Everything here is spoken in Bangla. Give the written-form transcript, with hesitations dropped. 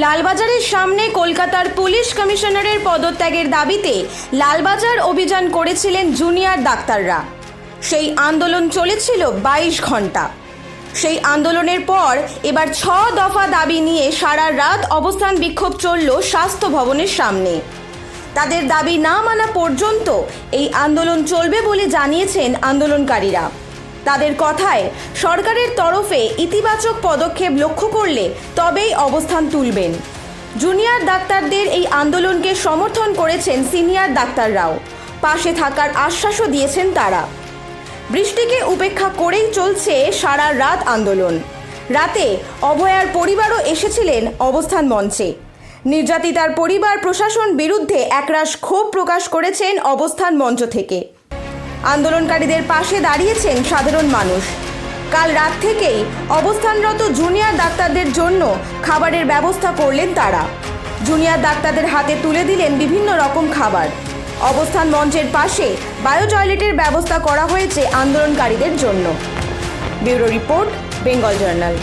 লালবাজারের সামনে কলকাতার পুলিশ কমিশনারের পদত্যাগের দাবিতে লালবাজার অভিযান করেছিলেন জুনিয়র ডাক্তাররা। সেই আন্দোলন চলেছিল 22 ঘন্টা। সেই আন্দোলনের পর এবার 6 দফা দাবি নিয়ে সারা রাত অবস্থান বিক্ষোভ চলল স্বাস্থ্য ভবনের সামনে। তাদের দাবি না মানা পর্যন্ত এই আন্দোলন চলবে বলে জানিয়েছেন আন্দোলনকারীরা। তাদের কথায় সরকারের তরফে ইতিবাচক পদক্ষেপ লক্ষ্য করলে তবেই অবস্থান তুলবেন। জুনিয়র ডাক্তারদের এই আন্দোলনকে সমর্থন করেছেন সিনিয়র ডাক্তাররাও, পাশে থাকার আশ্বাসও দিয়েছেন তারা। বৃষ্টিকে উপেক্ষা করেই চলছে সারা রাত আন্দোলন। রাতে অভয়ার পরিবারও এসেছিলেন অবস্থান মঞ্চে। নির্যাতিতার পরিবার প্রশাসন বিরুদ্ধে একরাশ ক্ষোভ প্রকাশ করেছেন অবস্থান মঞ্চ থেকে। আন্দোলনকারীদের পাশে দাঁড়িয়েছেন সাধারণ মানুষ। কাল রাত থেকেই অবস্থানরত জুনিয়র ডাক্তারদের জন্য খাবারের ব্যবস্থা করলেন তারা। জুনিয়র ডাক্তারদের হাতে তুলে দিলেন বিভিন্ন রকম খাবার। অবস্থান মঞ্চের পাশে বায়ো টয়লেটের ব্যবস্থা করা হয়েছে আন্দোলনকারীদের জন্য। Bureau report, Bengal journal.